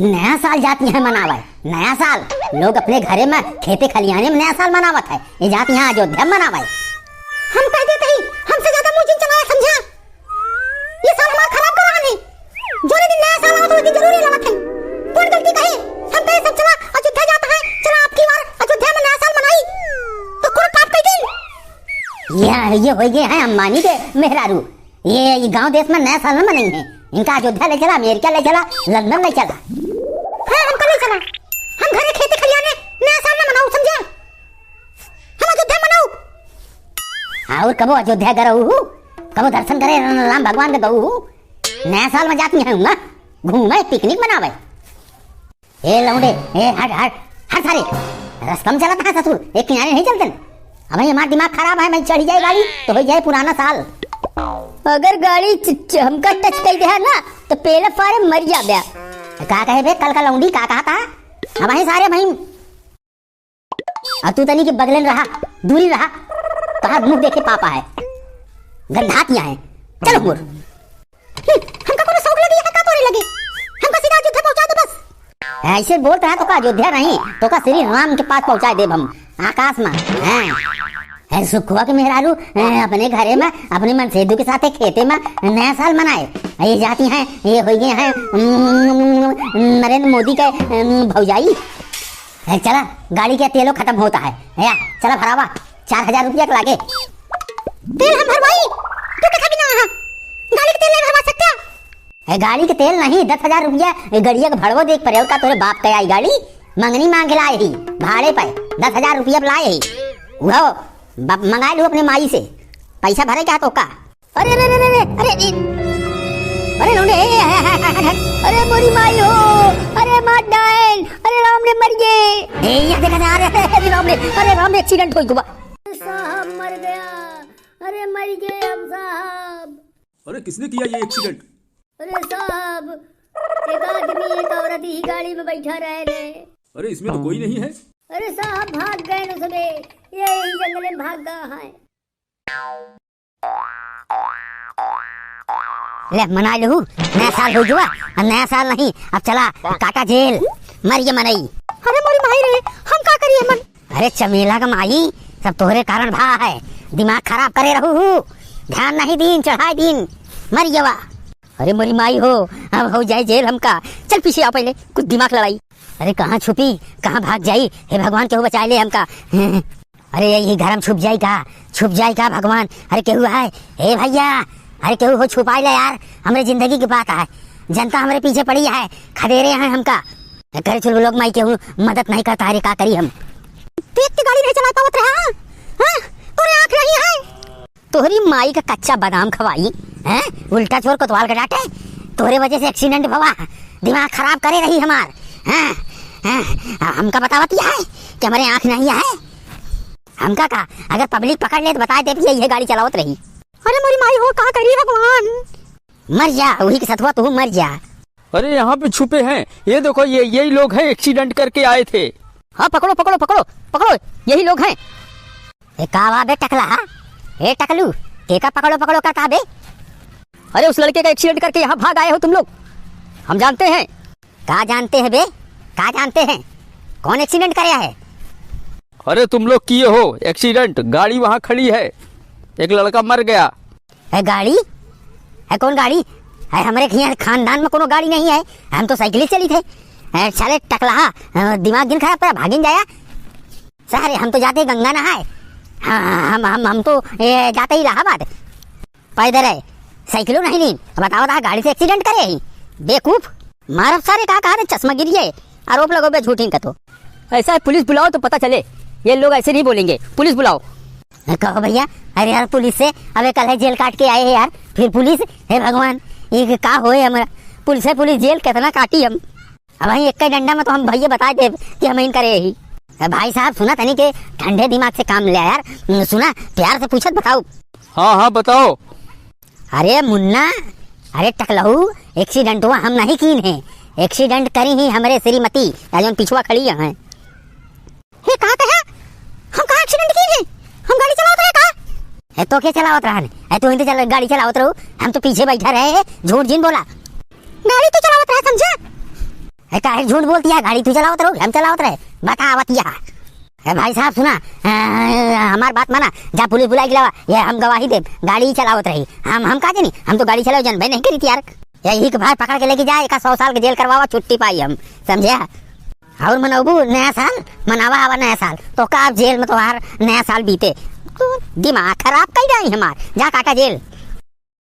नया साल जाती है मनावे। नया साल लोग अपने घरे में खेते खलियाने में नया साल मनावत है, ये जाती है अयोध्या में मनावे। हम कह देते ही हमसे ज्यादा मुंह जिन चलाया समझा। ये साल हमारा खराब कर रहा है। जो दिन नया साल आवत तो जरूरी लगत है। कौन गलती कहे? हम कहे सब चला अयोध्या जाता है, चला आपकी बार अयोध्या में नया साल मनाई तो कोई पाप कह दी। ये हो गए हैं अंबानी के मेहरारू। ये गांव देश में नया साल न मनाई है, इनका अयोध्या ले चला, अमेरिका ले चला, लंदन ले चला। हाँ हमको ले चला। हम घरे खेते खलियाने नया साल न मनाऊ समझा। हम अयोध्या मनाऊ। और कबो अयोध्या गऊ, कबो दर्शन करे राम भगवान के गऊ। नया साल में जाती है ना घूमे पिकनिक मनावे। ए लौंडे ए हट सारे रस कम चलाता है ससुर, एक किनारे नहीं चलते। अब हमारा दिमाग खराब है, मैं चढ़ी जाए गाड़ी तो हो जाए पुराना साल। अगर गाड़ी हमका टच कर दे ना तो पहले फारे मर जा गया। का कहे बे कल का लौंडी का कहा था? अब वहीं सारे वहीं अब तू तनी के बगले रहा, दूरी रहा तो हाथ मुंह देखे पापा है, गंधातियां हैं। चलो मुर हमका कोनो शौक लगी है का तोरे लगे? हमका सीधा अयोध्या पहुंचा दे बस। ऐसे बोल रहा तो का अयोध्या नहीं तो का श्री राम के पास पहुंचा दे हम आकाश में। है सुखुआ के मेहरारू अपने घरे में अपने मन सेदू के साथ खेते में नया साल मनाए। ये जाती हैं, ये हो गए हैं नरेंद्र मोदी के भौजाई। चला गाड़ी के तेलों खत्म होता है या चला भरावा 4000 रुपया के लागे। तेल हम भरवाई तो क्या बिना गाड़ी के तेल नहीं भरवा सकते? गाड़ी के तेल नहीं 10,000 रुपया गड़िया के भड़वो देख पर का तोरे बाप के आई गाड़ी मंगनी मांग लाए ही भाड़े पे 10,000 रुपया लाए ही। वो मंगा लू अपने माई से, पैसा भरे क्या तो का? अरे अरे अरे अरे अरे अरे लौंडे अरे मोरी माई हो, अरे मार डाल, अरे राम ने मर गए। ये देखा जा रहा है अरे राम ने एक्सीडेंट हो गया। साहब मर गया, अरे मर गए हम साहब। अरे किसने किया ये एक्सीडेंट? अरे साहब एक आदमी एक औरत ही गाड़ी में बैठा रहे थे। अरे इसमें तो कोई नहीं है। अरे साहब भाग गए न सबे, यही जंगल में भाग गया है। ले मना लू, नया साल हो जुआ, नया साल नहीं अब चला काका जेल मरिए मनई। अरे मोरी माई रे हम का करिए मन? अरे चमेला का माई सब तोहरे कारण भा है, दिमाग खराब करे रहू, ध्यान नहीं दीन चढ़ाई दीन मरिएवा। अरे मोरी माई हो अब हो जाए जेल हमका। चल पीछे आओ पहले कुछ दिमाग लड़ाई। अरे कहाँ छुपी कहाँ भाग जाई, हे भगवान केहू बचा ले हमका। अरे यही घर में छुप जाई का भगवान। अरे केहू है हे भैया, अरे केहू हो छुपाई ले यार, हमारे जिंदगी की बात है, जनता हमारे पीछे पड़ी है, खदेरे हैं हमका। करे चलो लोग माई केहू मदद नहीं करता। अरे का करी हम? देख के गाड़ी नहीं चला पावत रहा। हां तोरे आंख नहीं है? तोहरी माई का कच्चा बादाम खवाई हैं, उल्टा चोर कोतवाल के डांटे, तोहरे वजह से एक्सीडेंट भवा, दिमाग खराब करे रही हमार। हमका बतावती है कि हमारे आंख नहीं है, हमका का अगर पब्लिक पकड़ ले तो बता दे ये गाड़ी चलावत रही। अरे मोरी माई हो का करी भगवान? मर जा वही के सतवा तू मर जा। अरे यहाँ पे छुपे हैं, ये देखो यही लोग हैं एक्सीडेंट करके आए थे। हाँ पकड़ो पकड़ो पकड़ो पकड़ो, यही लोग हैं। कावा बे टकला ए टकलू का पकड़ो पकड़ो करता बे। अरे उस लड़के का एक्सीडेंट करके यहाँ भाग आए हो तुम लोग, हम जानते हैं। का जानते हैं बे, का जानते हैं? कौन एक्सीडेंट कराया है? अरे तुम लोग किए हो एक्सीडेंट, गाड़ी वहाँ खड़ी है, एक लड़का मर गया है। गाड़ी है? कौन गाड़ी है? हमारे यहाँ खानदान में कोनो गाड़ी नहीं है, हम तो साइकिल चली थे। साले टकला दिमाग गिन खराब पर भागिन जाया सारे। हम तो जाते गंगा नहाए, हम तो जाते ही इलाहाबाद पैदल है, साइकिलों नहीं ली। बताओ था गाड़ी से एक्सीडेंट करे ही बेकूफ मारब सारे का कहा चश्मा गिरिए आरोप लगो बे झूठी का। तो ऐसा है पुलिस बुलाओ तो पता चले, ये लोग ऐसे नहीं बोलेंगे, पुलिस बुलाओ। कहो भैया। अरे यार पुलिस से अबे कल है जेल काट के आए हैं यार, फिर पुलिस हे भगवान ये का होए हमारा। पुलिस जेल कितना काटी हम, अब वही एक डंडा में तो हम भैया बता दे कि हम इन करे ही। भाई साहब सुना तनी के ठंडे दिमाग से काम ले यार, सुना प्यार से पूछत बताओ। हाँ बताओ। अरे मुन्ना अरे टकलहू एक्सीडेंट हुआ हम नहीं कीन है, एक्सीडेंट करी ही हमारे श्रीमती राजन पिछुआ खड़ी है। हे का कहा? हम कहा एक्सीडेंट की है? हम गाड़ी चलावत रहे का? है तो क्या चलावत रहा है? तू तो चल गाड़ी चलावत रहो, हम तो पीछे बैठा रहे, झूठ जिन बोला। गाड़ी तो चलावत रहा समझा? काहे झूठ बोलती है? गाड़ी तू चलावत रहो, हम चलावत रहे, बतावत या। भाई साहब सुना, हमार बात माना, जा पुलिस बुलाई गिलावा, ये हम गवाही दे, गाड़ी चलावत रही। हम का जानी, हम तो गाड़ी चलाओ जन भाई नहीं करी थी यार। यही के भाई पकड़ के लेके जाए, 100 साल के जेल करवावा, छुट्टी पाई हम, समझे? और मनाबू नया साल, मनावा आवा नया साल, तो का जेल में तुम्हार नया साल बीते, तो दिमाग खराब कर जाए हमार, जा काका जेल।